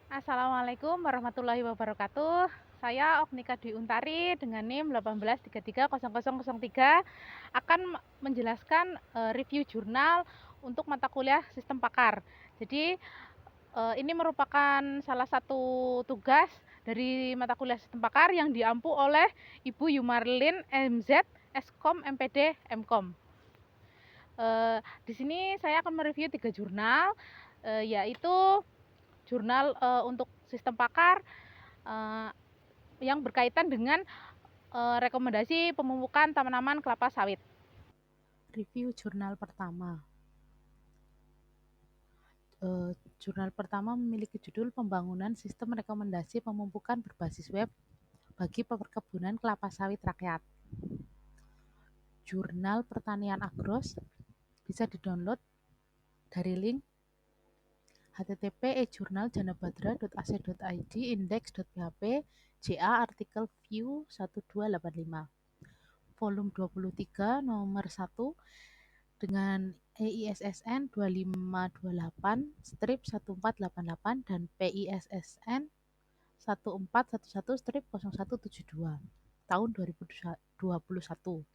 Assalamualaikum warahmatullahi wabarakatuh. Saya Oknika Dwi Untari dengan NIM 18330003 akan menjelaskan review jurnal untuk mata kuliah Sistem Pakar. Jadi ini merupakan salah satu tugas dari mata kuliah Sistem Pakar yang diampu oleh Ibu Yumarlin MZ, Eskom MPD Mkom. Di sini saya akan mereview 3 jurnal, yaitu jurnal untuk Sistem Pakar yang berkaitan dengan rekomendasi pemupukan tanaman kelapa sawit. Review jurnal pertama. Jurnal pertama memiliki judul Pembangunan Sistem Rekomendasi Pemupukan Berbasis Web bagi Perkebunan Kelapa Sawit Rakyat. Jurnal Pertanian Agros bisa didownload dari link http://e-jurnal-janabadra.ac.id index.php JA artikel view 1285 volume 23 nomor 1 dengan EISSN 2528-1488 dan PISSN 1411-0172 tahun 2021.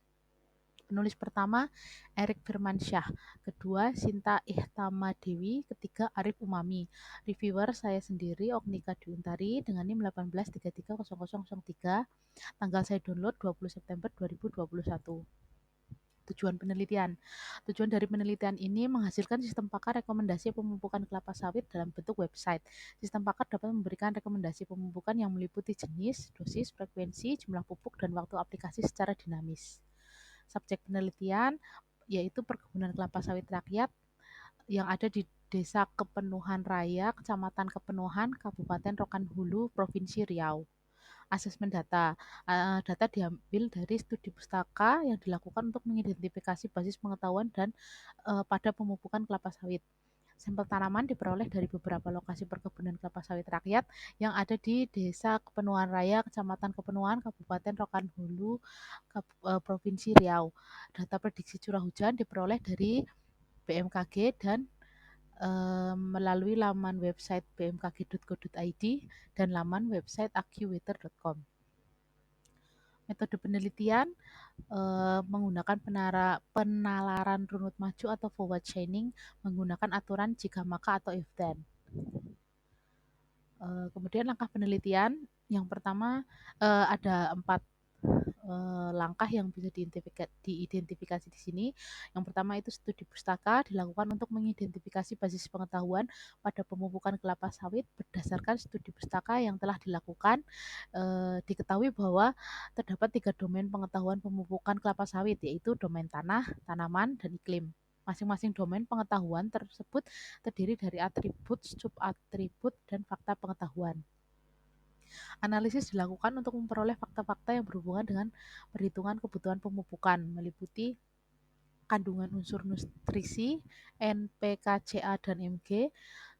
Penulis pertama Erik Firmansyah, kedua Sinta Ihtama Dewi, ketiga Arif Umami. Reviewer saya sendiri Oknika Dwi Untari dengan NIM 18330003. Tanggal saya download 20 September 2021. Tujuan penelitian. Tujuan dari penelitian ini menghasilkan sistem pakar rekomendasi pemupukan kelapa sawit dalam bentuk website. Sistem pakar dapat memberikan rekomendasi pemupukan yang meliputi jenis, dosis, frekuensi, jumlah pupuk, dan waktu aplikasi secara dinamis. Subjek penelitian yaitu perkebunan kelapa sawit rakyat yang ada di Desa Kepenuhan Raya, Kecamatan Kepenuhan, Kabupaten Rokan Hulu, Provinsi Riau. Asesmen data. Data diambil dari studi pustaka yang dilakukan untuk mengidentifikasi basis pengetahuan dan pada pemupukan kelapa sawit. Sampel tanaman diperoleh dari beberapa lokasi perkebunan kelapa sawit rakyat yang ada di Desa Kepenuhan Raya, Kecamatan Kepenuhan, Kabupaten Rokan Hulu, Provinsi Riau. Data prediksi curah hujan diperoleh dari BMKG dan melalui laman website bmkg.go.id dan laman website accuweather.com. Metode penelitian menggunakan penalaran runut maju atau forward chaining menggunakan aturan jika maka atau if then. Kemudian langkah penelitian yang pertama ada 4 langkah yang bisa diidentifikasi di sini. Yang pertama itu studi pustaka dilakukan untuk mengidentifikasi basis pengetahuan pada pemupukan kelapa sawit berdasarkan studi pustaka yang telah dilakukan. Diketahui bahwa terdapat 3 domain pengetahuan pemupukan kelapa sawit, yaitu domain tanah, tanaman, dan iklim. Masing-masing domain pengetahuan tersebut terdiri dari atribut, subatribut, dan fakta pengetahuan. Analisis dilakukan untuk memperoleh fakta-fakta yang berhubungan dengan perhitungan kebutuhan pemupukan, meliputi kandungan unsur nutrisi, NPK, Ca, dan Mg,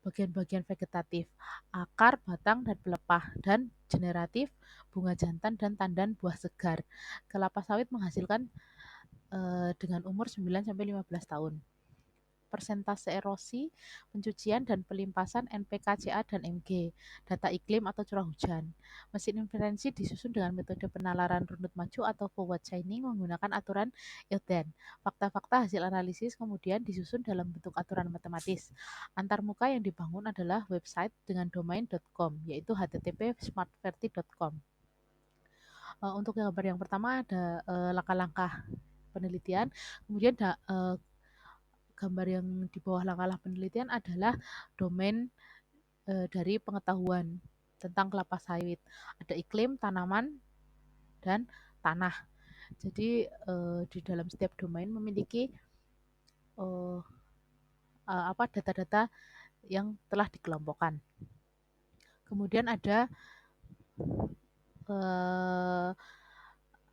bagian-bagian vegetatif, akar, batang, dan pelepah, dan generatif, bunga jantan, dan tandan buah segar. Kelapa sawit menghasilkan dengan umur 9-15 tahun. Persentase erosi, pencucian, dan pelimpasan NPK, Ca, dan Mg, data iklim atau curah hujan. Mesin inferensi disusun dengan metode penalaran runut maju atau forward chaining menggunakan aturan if-then. Fakta-fakta hasil analisis kemudian disusun dalam bentuk aturan matematis. Antarmuka yang dibangun adalah website dengan domain .com, yaitu http://smartverti.com. Untuk gambar yang pertama ada langkah-langkah penelitian, kemudian gambar yang di bawah langkah-langkah penelitian adalah domain dari pengetahuan tentang kelapa sawit. Ada iklim, tanaman, dan tanah. Jadi di dalam setiap domain memiliki data-data yang telah dikelompokkan. Kemudian ada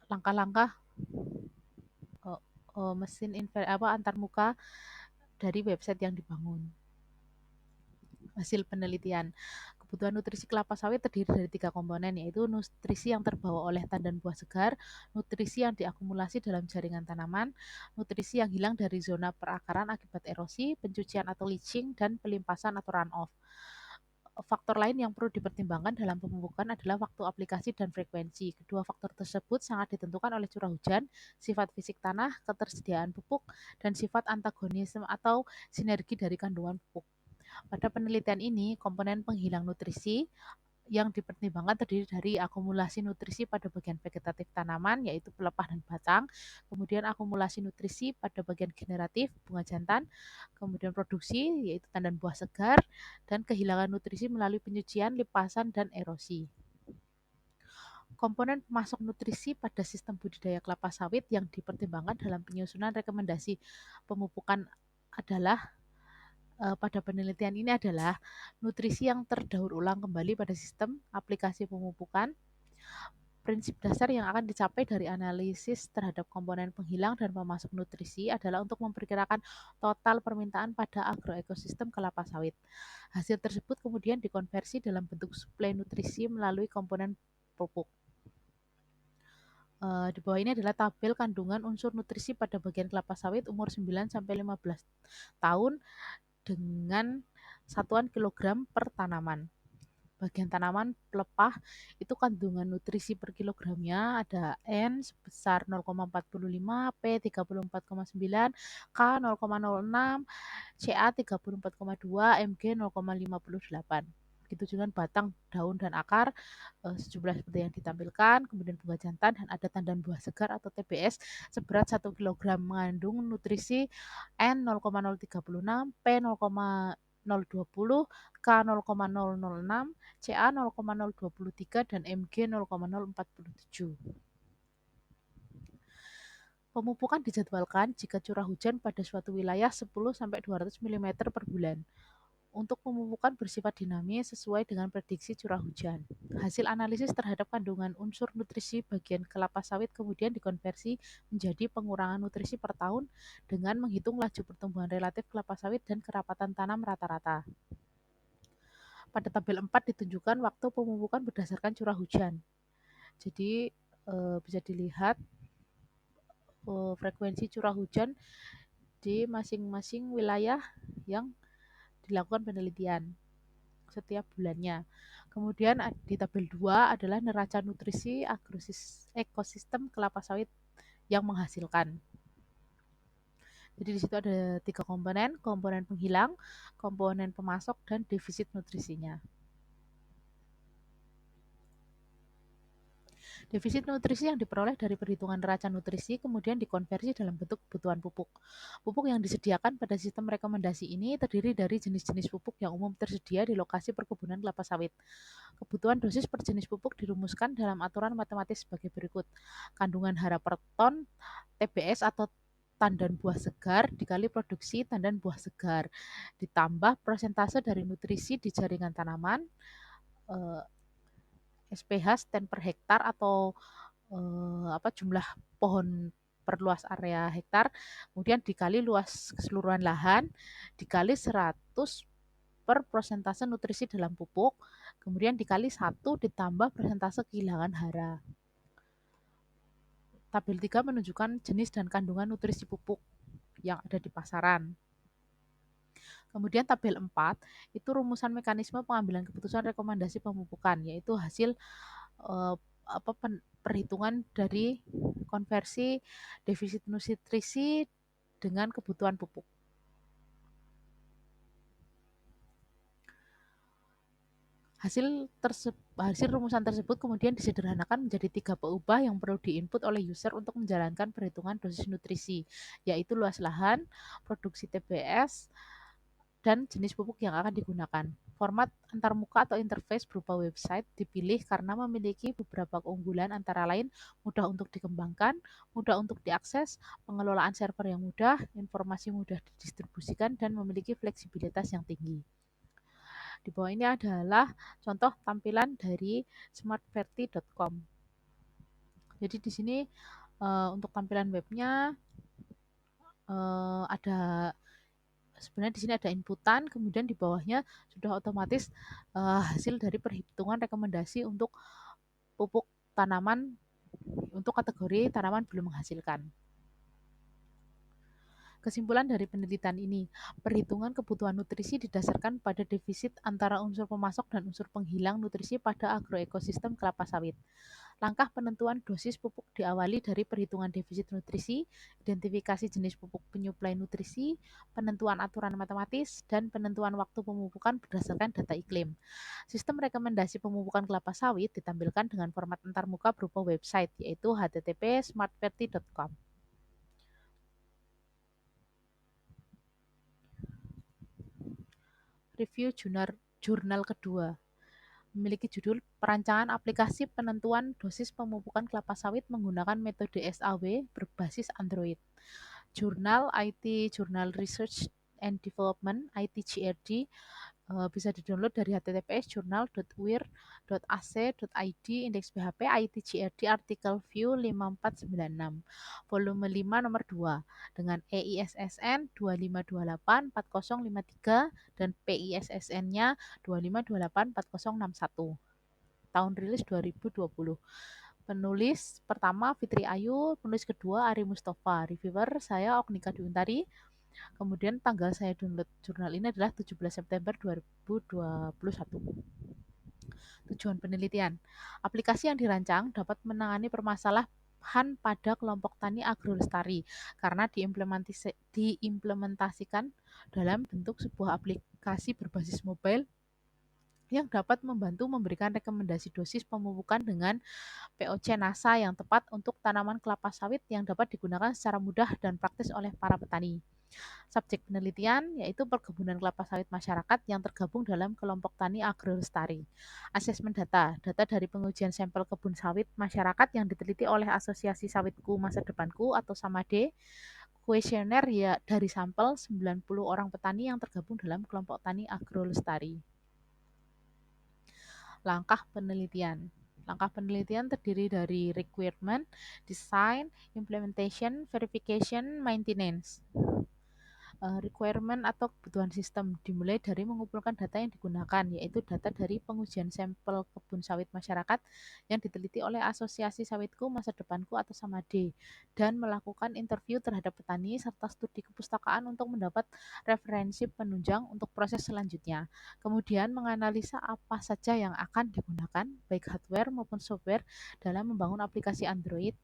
langkah-langkah mesin antarmuka dari website yang dibangun. Hasil penelitian. Kebutuhan nutrisi kelapa sawit terdiri dari 3 komponen, yaitu nutrisi yang terbawa oleh tandan buah segar, nutrisi yang diakumulasi dalam jaringan tanaman, nutrisi yang hilang dari zona perakaran akibat erosi, pencucian atau leaching, dan pelimpasan atau runoff. Faktor lain yang perlu dipertimbangkan dalam pemupukan adalah waktu aplikasi dan frekuensi. Kedua faktor tersebut sangat ditentukan oleh curah hujan, sifat fisik tanah, ketersediaan pupuk, dan sifat antagonisme atau sinergi dari kandungan pupuk. Pada penelitian ini, komponen penghilang nutrisi yang dipertimbangkan terdiri dari akumulasi nutrisi pada bagian vegetatif tanaman, yaitu pelepah dan batang, kemudian akumulasi nutrisi pada bagian generatif, bunga jantan, kemudian produksi, yaitu tandan buah segar, dan kehilangan nutrisi melalui penyucian, lipasan, dan erosi. Komponen pemasok nutrisi pada sistem budidaya kelapa sawit yang dipertimbangkan dalam penyusunan rekomendasi pemupukan adalah pada penelitian ini adalah nutrisi yang terdaur ulang kembali pada sistem aplikasi pemupukan. Prinsip dasar yang akan dicapai dari analisis terhadap komponen penghilang dan pemasok nutrisi adalah untuk memperkirakan total permintaan pada agroekosistem kelapa sawit. Hasil tersebut kemudian dikonversi dalam bentuk suplai nutrisi melalui komponen pupuk. Di bawah ini adalah tabel kandungan unsur nutrisi pada bagian kelapa sawit umur 9-15 tahun dengan satuan kilogram per tanaman. Bagian tanaman pelepah itu kandungan nutrisi per kilogramnya ada N sebesar 0,45, P 34,9, K 0,06, Ca 34,2, Mg 0,58. Begitu juga batang, daun, dan akar sejumlah seperti yang ditampilkan, kemudian bunga jantan dan ada tandan buah segar atau TBS seberat 1 kg mengandung nutrisi N 0,036, P 0,020, K 0,006, Ca 0,023 dan Mg 0,047. Pemupukan dijadwalkan jika curah hujan pada suatu wilayah 10-200 mm per bulan. Untuk pemupukan bersifat dinamis sesuai dengan prediksi curah hujan. Hasil analisis terhadap kandungan unsur nutrisi bagian kelapa sawit kemudian dikonversi menjadi pengurangan nutrisi per tahun dengan menghitung laju pertumbuhan relatif kelapa sawit dan kerapatan tanam rata-rata. Pada tabel 4 ditunjukkan waktu pemupukan berdasarkan curah hujan. Jadi bisa dilihat frekuensi curah hujan di masing-masing wilayah yang dilakukan penelitian setiap bulannya. Kemudian di tabel 2 adalah neraca nutrisi ekosistem kelapa sawit yang menghasilkan. Jadi di situ ada 3 komponen penghilang, komponen pemasok, dan defisit nutrisinya. Defisit nutrisi yang diperoleh dari perhitungan neraca nutrisi kemudian dikonversi dalam bentuk kebutuhan pupuk. Pupuk yang disediakan pada sistem rekomendasi ini terdiri dari jenis-jenis pupuk yang umum tersedia di lokasi perkebunan kelapa sawit. Kebutuhan dosis per jenis pupuk dirumuskan dalam aturan matematis sebagai berikut. Kandungan hara per ton TBS atau tandan buah segar dikali produksi tandan buah segar ditambah persentase dari nutrisi di jaringan tanaman SPH stand per hektar atau jumlah pohon per luas area hektar, kemudian dikali luas keseluruhan lahan, dikali 100 per persentase nutrisi dalam pupuk, kemudian dikali 1 ditambah persentase kehilangan hara. Tabel 3 menunjukkan jenis dan kandungan nutrisi pupuk yang ada di pasaran. Kemudian tabel 4 itu rumusan mekanisme pengambilan keputusan rekomendasi pemupukan, yaitu hasil perhitungan dari konversi defisit nutrisi dengan kebutuhan pupuk. Hasil rumusan tersebut kemudian disederhanakan menjadi 3 peubah yang perlu diinput oleh user untuk menjalankan perhitungan dosis nutrisi, yaitu luas lahan, produksi TBS, dan jenis pupuk yang akan digunakan. Format antarmuka atau interface berupa website dipilih karena memiliki beberapa keunggulan antara lain mudah untuk dikembangkan, mudah untuk diakses, pengelolaan server yang mudah, informasi mudah didistribusikan, dan memiliki fleksibilitas yang tinggi. Di bawah ini adalah contoh tampilan dari smartverti.com. Jadi di sini untuk tampilan webnya ada sebenarnya di sini ada inputan, kemudian di bawahnya sudah otomatis hasil dari perhitungan rekomendasi untuk pupuk tanaman untuk kategori tanaman belum menghasilkan. Kesimpulan dari penelitian ini, perhitungan kebutuhan nutrisi didasarkan pada defisit antara unsur pemasok dan unsur penghilang nutrisi pada agroekosistem kelapa sawit. Langkah penentuan dosis pupuk diawali dari perhitungan defisit nutrisi, identifikasi jenis pupuk penyuplai nutrisi, penentuan aturan matematis, dan penentuan waktu pemupukan berdasarkan data iklim. Sistem rekomendasi pemupukan kelapa sawit ditampilkan dengan format antarmuka berupa website, yaitu http://smartverti.com. Review jurnal kedua memiliki judul Perancangan Aplikasi Penentuan Dosis Pemupukan Kelapa Sawit Menggunakan Metode SAW Berbasis Android. Jurnal IT Journal Research and Development (ITJRD) bisa didownload dari https://journal.uir.ac.id indeks PHP ITJRD artikel view 5496 volume 5 nomor 2 dengan EISSN 25284053 dan PISSN-nya 25284061. Tahun rilis 2020. Penulis pertama Fitri Ayu, penulis kedua Ari Mustafa, reviewer saya Ognika Diuntari. Kemudian tanggal saya download jurnal ini adalah 17 September 2021. Tujuan penelitian. Aplikasi yang dirancang dapat menangani permasalahan pada kelompok tani agrolestari karena diimplementasikan dalam bentuk sebuah aplikasi berbasis mobile yang dapat membantu memberikan rekomendasi dosis pemupukan dengan POC NASA yang tepat untuk tanaman kelapa sawit yang dapat digunakan secara mudah dan praktis oleh para petani. Subjek penelitian yaitu perkebunan kelapa sawit masyarakat yang tergabung dalam kelompok tani agrolestari. Asesmen data, data dari pengujian sampel kebun sawit masyarakat yang diteliti oleh Asosiasi Sawitku Masa Depanku atau SAMADE. Kuesioner ya dari sampel 90 orang petani yang tergabung dalam kelompok tani agrolestari. Langkah penelitian. Langkah penelitian terdiri dari requirement, design, implementation, verification, maintenance. Requirement atau kebutuhan sistem dimulai dari mengumpulkan data yang digunakan, yaitu data dari pengujian sampel kebun sawit masyarakat yang diteliti oleh Asosiasi Sawitku Masa Depanku atau SAMADE, dan melakukan interview terhadap petani serta studi kepustakaan untuk mendapat referensi penunjang untuk proses selanjutnya. Kemudian menganalisa apa saja yang akan digunakan, baik hardware maupun software, dalam membangun aplikasi Android.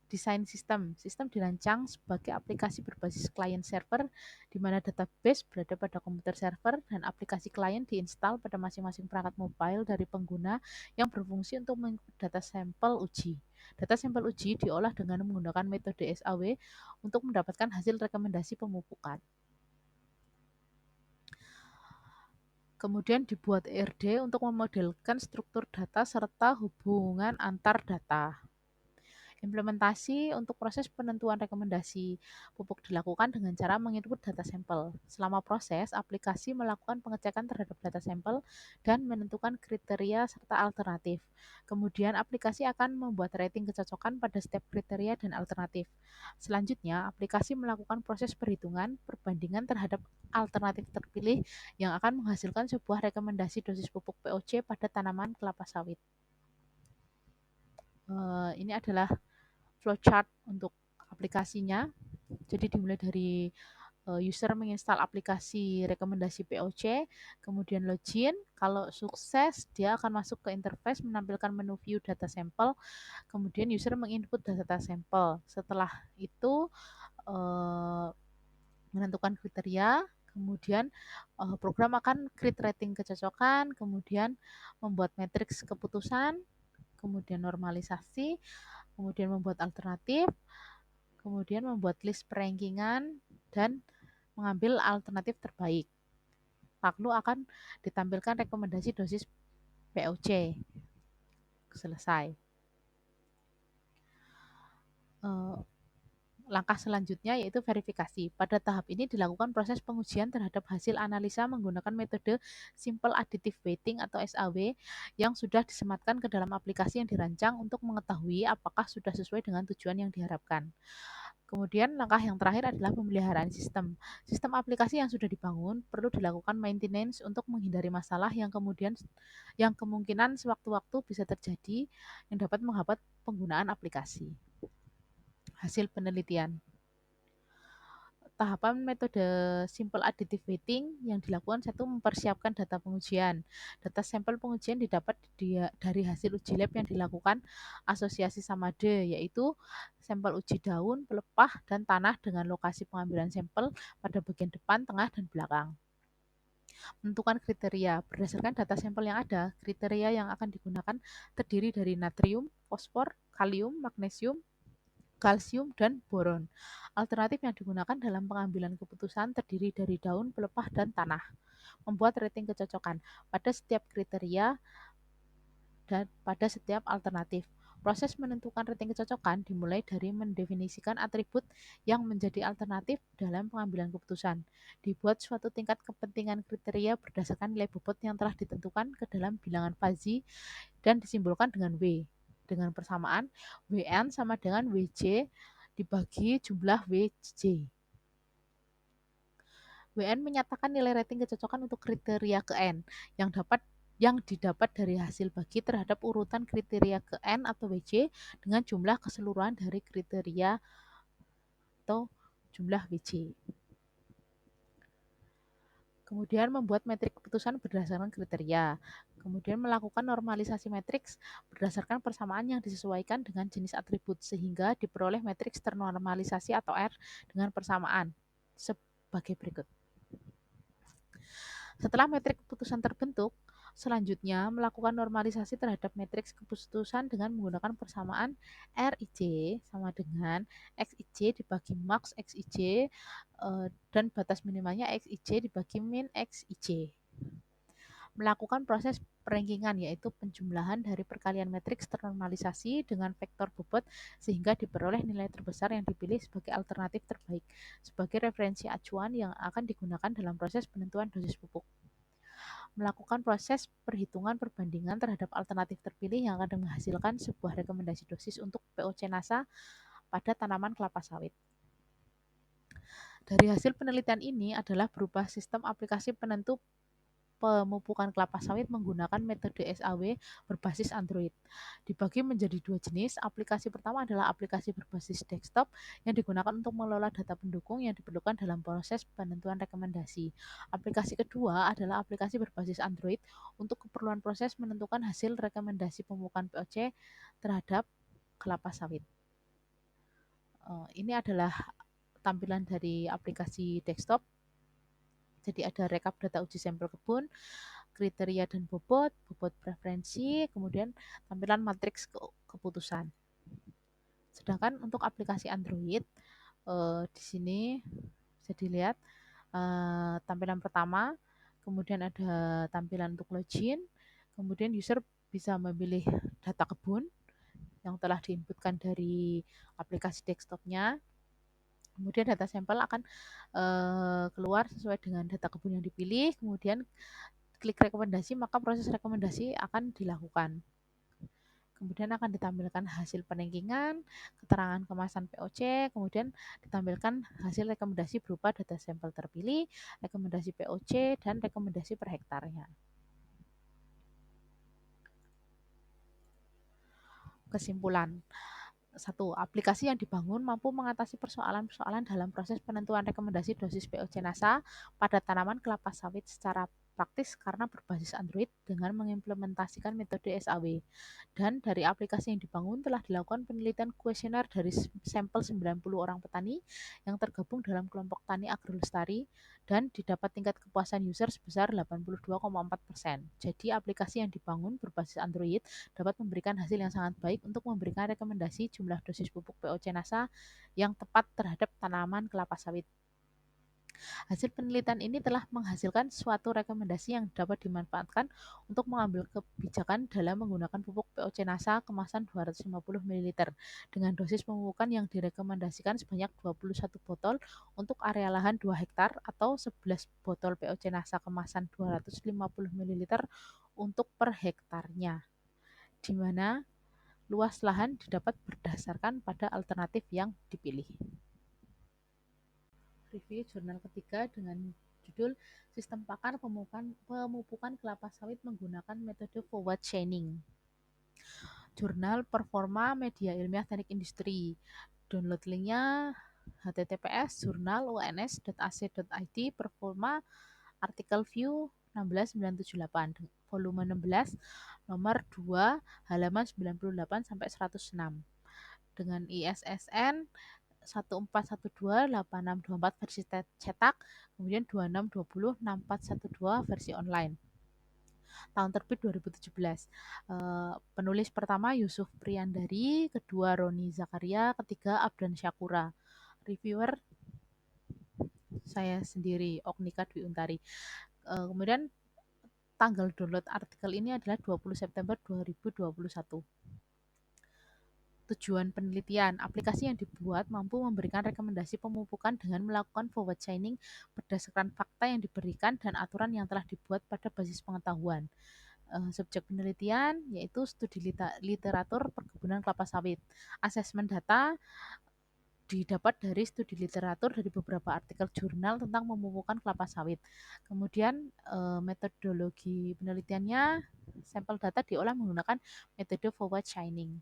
Desain sistem. Sistem dirancang sebagai aplikasi berbasis client server, di mana database berada pada komputer server dan aplikasi klien diinstal pada masing-masing perangkat mobile dari pengguna yang berfungsi untuk mengikut data sampel uji. Data sampel uji diolah dengan menggunakan metode SAW untuk mendapatkan hasil rekomendasi pemupukan. Kemudian dibuat ERD untuk memodelkan struktur data serta hubungan antar data. Implementasi untuk proses penentuan rekomendasi pupuk dilakukan dengan cara menginput data sampel. Selama proses, aplikasi melakukan pengecekan terhadap data sampel dan menentukan kriteria serta alternatif. Kemudian aplikasi akan membuat rating kecocokan pada setiap kriteria dan alternatif. Selanjutnya, aplikasi melakukan proses perhitungan perbandingan terhadap alternatif terpilih yang akan menghasilkan sebuah rekomendasi dosis pupuk POC pada tanaman kelapa sawit. Ini adalah flowchart untuk aplikasinya. Jadi dimulai dari user menginstal aplikasi rekomendasi POC, kemudian login. Kalau sukses, dia akan masuk ke interface menampilkan menu view data sampel. Kemudian user menginput data sampel. Setelah itu menentukan kriteria, kemudian program akan create rating kecocokan, kemudian membuat matriks keputusan, kemudian normalisasi, kemudian membuat alternatif, kemudian membuat list perankingan, dan mengambil alternatif terbaik. Lalu akan ditampilkan rekomendasi dosis POC. Selesai. Langkah selanjutnya yaitu verifikasi. Pada tahap ini dilakukan proses pengujian terhadap hasil analisa menggunakan metode Simple Additive Weighting atau SAW yang sudah disematkan ke dalam aplikasi yang dirancang untuk mengetahui apakah sudah sesuai dengan tujuan yang diharapkan. Kemudian langkah yang terakhir adalah pemeliharaan sistem. Sistem aplikasi yang sudah dibangun perlu dilakukan maintenance untuk menghindari masalah yang kemungkinan sewaktu-waktu bisa terjadi yang dapat menghambat penggunaan aplikasi. Hasil penelitian. tahapan metode simple additive weighting yang dilakukan satu mempersiapkan data pengujian. Data sampel pengujian didapat dari hasil uji lab yang dilakukan asosiasi Samade, yaitu sampel uji daun, pelepah, dan tanah dengan lokasi pengambilan sampel pada bagian depan, tengah, dan belakang. Menentukan kriteria. Berdasarkan data sampel yang ada, kriteria yang akan digunakan terdiri dari natrium, fosfor, kalium, magnesium, kalsium, dan boron. Alternatif yang digunakan dalam pengambilan keputusan terdiri dari daun, pelepah, dan tanah. Membuat rating kecocokan pada setiap kriteria dan pada setiap alternatif. Proses menentukan rating kecocokan dimulai dari mendefinisikan atribut yang menjadi alternatif dalam pengambilan keputusan. Dibuat suatu tingkat kepentingan kriteria berdasarkan nilai bobot yang telah ditentukan ke dalam bilangan fuzzy dan disimbolkan dengan W. Dengan persamaan, WN sama dengan WJ dibagi jumlah WJ. WN menyatakan nilai rating kecocokan untuk kriteria ke N yang didapat dari hasil bagi terhadap urutan kriteria ke N atau WJ dengan jumlah keseluruhan dari kriteria atau jumlah WJ. Kemudian membuat metrik keputusan berdasarkan kriteria. Kemudian melakukan normalisasi matriks berdasarkan persamaan yang disesuaikan dengan jenis atribut sehingga diperoleh matriks ternormalisasi atau R dengan persamaan sebagai berikut. Setelah metrik keputusan terbentuk, selanjutnya melakukan normalisasi terhadap matriks keputusan dengan menggunakan persamaan RIJ sama dengan XIJ dibagi max XIJ dan batas minimalnya XIJ dibagi min XIJ. Melakukan proses perankingan yaitu penjumlahan dari perkalian matriks ternormalisasi dengan vektor bobot sehingga diperoleh nilai terbesar yang dipilih sebagai alternatif terbaik sebagai referensi acuan yang akan digunakan dalam proses penentuan dosis pupuk. Melakukan proses perhitungan perbandingan terhadap alternatif terpilih yang akan menghasilkan sebuah rekomendasi dosis untuk POC NASA pada tanaman kelapa sawit. Dari hasil penelitian ini adalah berupa sistem aplikasi penentu pemupukan kelapa sawit menggunakan metode SAW berbasis Android. Dibagi menjadi dua jenis. Aplikasi pertama adalah aplikasi berbasis desktop yang digunakan untuk mengelola data pendukung yang diperlukan dalam proses penentuan rekomendasi. Aplikasi kedua adalah aplikasi berbasis Android untuk keperluan proses menentukan hasil rekomendasi pemupukan POC terhadap kelapa sawit. Ini adalah tampilan dari aplikasi desktop. Jadi ada rekap data uji sampel kebun, kriteria dan bobot preferensi, kemudian tampilan matriks keputusan. Sedangkan untuk aplikasi Android, di sini bisa dilihat tampilan pertama, kemudian ada tampilan untuk login, kemudian user bisa memilih data kebun yang telah diinputkan dari aplikasi desktopnya. Kemudian data sampel akan keluar sesuai dengan data kebun yang dipilih. Kemudian klik rekomendasi, maka proses rekomendasi akan dilakukan. Kemudian akan ditampilkan hasil penrankingan, keterangan kemasan POC, kemudian ditampilkan hasil rekomendasi berupa data sampel terpilih, rekomendasi POC, dan rekomendasi per hektarnya. Kesimpulan. 1. Aplikasi yang dibangun mampu mengatasi persoalan-persoalan dalam proses penentuan rekomendasi dosis POC NASA pada tanaman kelapa sawit secara praktis karena berbasis Android dengan mengimplementasikan metode SAW. Dan dari aplikasi yang dibangun telah dilakukan penelitian kuesioner dari sampel 90 orang petani yang tergabung dalam kelompok tani agrolestari dan didapat tingkat kepuasan user sebesar 82,4%. Jadi aplikasi yang dibangun berbasis Android dapat memberikan hasil yang sangat baik untuk memberikan rekomendasi jumlah dosis pupuk POC NASA yang tepat terhadap tanaman kelapa sawit. Hasil penelitian ini telah menghasilkan suatu rekomendasi yang dapat dimanfaatkan untuk mengambil kebijakan dalam menggunakan pupuk POC NASA kemasan 250 ml dengan dosis pemupukan yang direkomendasikan sebanyak 21 botol untuk area lahan 2 hektar atau 11 botol POC NASA kemasan 250 ml untuk per hektarnya, di mana luas lahan didapat berdasarkan pada alternatif yang dipilih. Review jurnal ketiga dengan judul Sistem Pakar Pemupukan Kelapa Sawit Menggunakan Metode Forward Chaining. Jurnal Performa Media Ilmiah Teknik Industri. Download linknya https://journal.uns.ac.id performa artikel view 16978 volume 16 nomor 2 halaman 98 sampai 106 dengan ISSN 14128624 versi cetak, kemudian 26206412 versi online. Tahun terbit 2017. Penulis pertama Yusuf Priandari, kedua Roni Zakaria, ketiga Abdan Syakura. Reviewer saya sendiri, Oknika Dwi Untari. Kemudian tanggal download artikel ini adalah 20 September 2021. Tujuan penelitian, aplikasi yang dibuat mampu memberikan rekomendasi pemupukan dengan melakukan forward chaining berdasarkan fakta yang diberikan dan aturan yang telah dibuat pada basis pengetahuan. Subjek penelitian yaitu studi literatur perkebunan kelapa sawit. Asesmen data didapat dari studi literatur dari beberapa artikel jurnal tentang pemupukan kelapa sawit. Kemudian metodologi penelitiannya, sampel data diolah menggunakan metode forward chaining.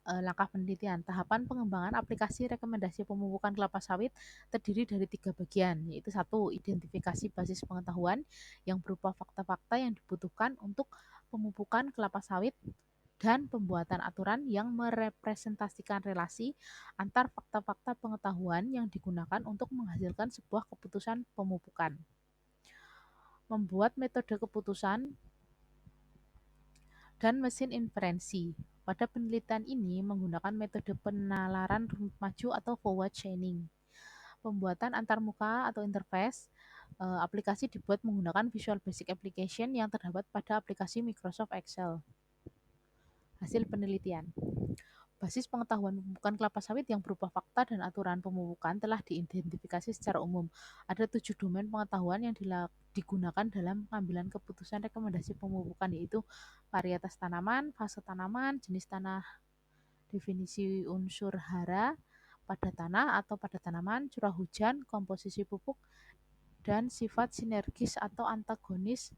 Langkah penelitian, tahapan pengembangan aplikasi rekomendasi pemupukan kelapa sawit terdiri dari 3 bagian, yaitu 1. Identifikasi basis pengetahuan yang berupa fakta-fakta yang dibutuhkan untuk pemupukan kelapa sawit dan pembuatan aturan yang merepresentasikan relasi antar fakta-fakta pengetahuan yang digunakan untuk menghasilkan sebuah keputusan pemupukan. Membuat metode keputusan dan mesin inferensi. Pada penelitian ini menggunakan metode penalaran runut maju atau forward chaining. Pembuatan antarmuka atau interface aplikasi dibuat menggunakan Visual Basic Application yang terdapat pada aplikasi Microsoft Excel. Hasil penelitian. Basis pengetahuan pemupukan kelapa sawit yang berupa fakta dan aturan pemupukan telah diidentifikasi secara umum. Ada 7 domain pengetahuan yang digunakan dalam pengambilan keputusan rekomendasi pemupukan, yaitu varietas tanaman, fase tanaman, jenis tanah, definisi unsur hara pada tanah atau pada tanaman, curah hujan, komposisi pupuk, dan sifat sinergis atau antagonis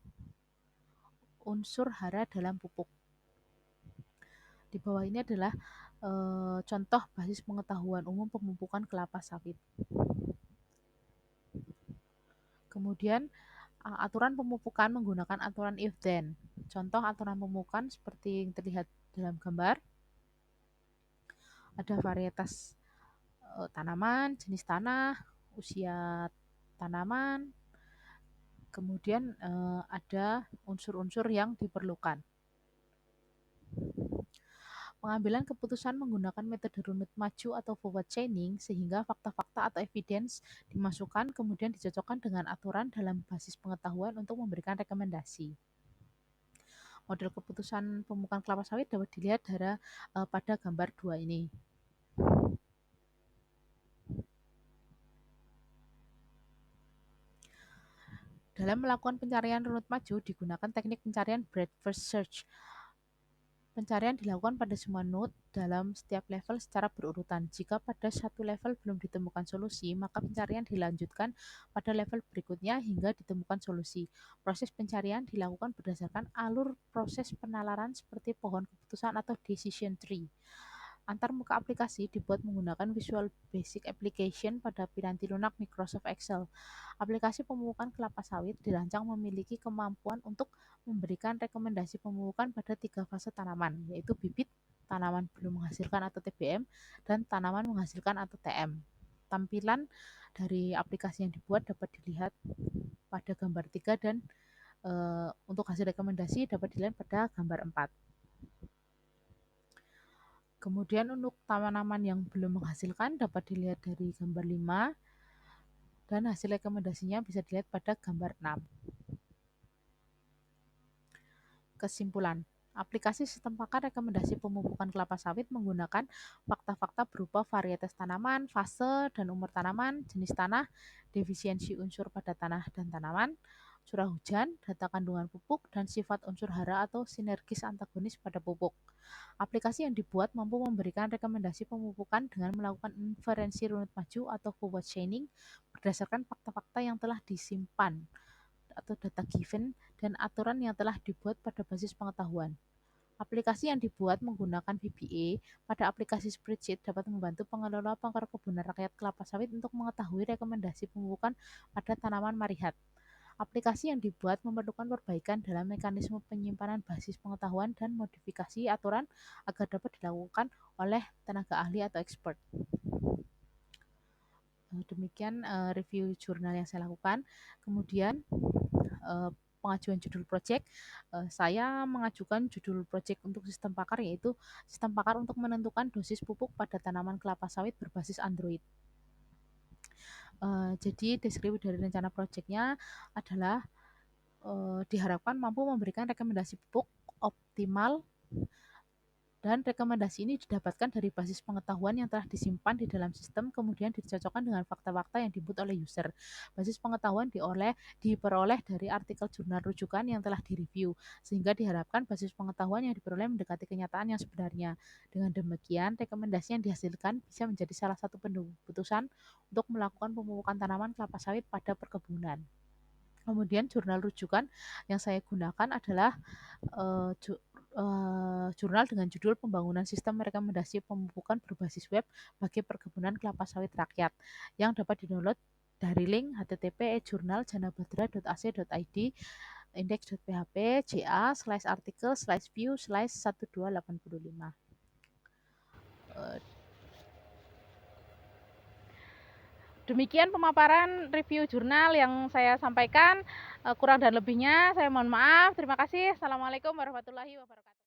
unsur hara dalam pupuk. Di bawah ini adalah contoh basis pengetahuan umum pemupukan kelapa sawit. Kemudian aturan pemupukan menggunakan aturan if-then. Contoh aturan pemupukan seperti yang terlihat dalam gambar. Ada varietas tanaman, jenis tanah, usia tanaman, kemudian ada unsur-unsur yang diperlukan. Pengambilan keputusan menggunakan metode runut maju atau forward chaining sehingga fakta-fakta atau evidence dimasukkan kemudian dicocokkan dengan aturan dalam basis pengetahuan untuk memberikan rekomendasi. Model keputusan pemupukan kelapa sawit dapat dilihat pada gambar 2 ini. Dalam melakukan pencarian runut maju digunakan teknik pencarian breadth first search. Pencarian dilakukan pada semua node dalam setiap level secara berurutan. Jika pada satu level belum ditemukan solusi, maka pencarian dilanjutkan pada level berikutnya hingga ditemukan solusi. Proses pencarian dilakukan berdasarkan alur proses penalaran seperti pohon keputusan atau decision tree. Antarmuka aplikasi dibuat menggunakan Visual Basic Application pada piranti lunak Microsoft Excel. Aplikasi pemupukan kelapa sawit dirancang memiliki kemampuan untuk memberikan rekomendasi pemupukan pada 3 fase tanaman, yaitu bibit, tanaman belum menghasilkan atau TBM, dan tanaman menghasilkan atau TM. Tampilan dari aplikasi yang dibuat dapat dilihat pada gambar 3 dan untuk hasil rekomendasi dapat dilihat pada gambar 4. Kemudian untuk tanaman yang belum menghasilkan dapat dilihat dari gambar 5 dan hasil rekomendasinya bisa dilihat pada gambar 6. Kesimpulan, aplikasi sistem pakar rekomendasi pemupukan kelapa sawit menggunakan fakta-fakta berupa varietas tanaman, fase dan umur tanaman, jenis tanah, defisiensi unsur pada tanah dan tanaman, curah hujan, data kandungan pupuk, dan sifat unsur hara atau sinergis antagonis pada pupuk. Aplikasi yang dibuat mampu memberikan rekomendasi pemupukan dengan melakukan inferensi runut maju atau forward chaining berdasarkan fakta-fakta yang telah disimpan atau data given dan aturan yang telah dibuat pada basis pengetahuan. Aplikasi yang dibuat menggunakan VBA pada aplikasi spreadsheet dapat membantu pengelola perkebunan rakyat kelapa sawit untuk mengetahui rekomendasi pemupukan pada tanaman marihat. Aplikasi yang dibuat memerlukan perbaikan dalam mekanisme penyimpanan basis pengetahuan dan modifikasi aturan agar dapat dilakukan oleh tenaga ahli atau expert. Demikian review jurnal yang saya lakukan. Kemudian pengajuan judul project, saya mengajukan judul project untuk sistem pakar, yaitu sistem pakar untuk menentukan dosis pupuk pada tanaman kelapa sawit berbasis Android. Jadi deskripsi dari rencana projectnya adalah diharapkan mampu memberikan rekomendasi pupuk optimal, dan rekomendasi ini didapatkan dari basis pengetahuan yang telah disimpan di dalam sistem, kemudian dicocokkan dengan fakta-fakta yang diinput oleh user. Basis pengetahuan diperoleh dari artikel jurnal rujukan yang telah direview, sehingga diharapkan basis pengetahuan yang diperoleh mendekati kenyataan yang sebenarnya. Dengan demikian, rekomendasi yang dihasilkan bisa menjadi salah satu keputusan untuk melakukan pemupukan tanaman kelapa sawit pada perkebunan. Kemudian jurnal rujukan yang saya gunakan adalah jurnal dengan judul Pembangunan Sistem Rekomendasi Pemupukan Berbasis Web bagi Perkebunan Kelapa Sawit Rakyat, yang dapat didownload dari link http://janabadra.ac.id index.php ja/artikel/view/1285. Demikian pemaparan review jurnal yang saya sampaikan. Kurang dan lebihnya saya mohon maaf. Terima kasih. Assalamualaikum warahmatullahi wabarakatuh.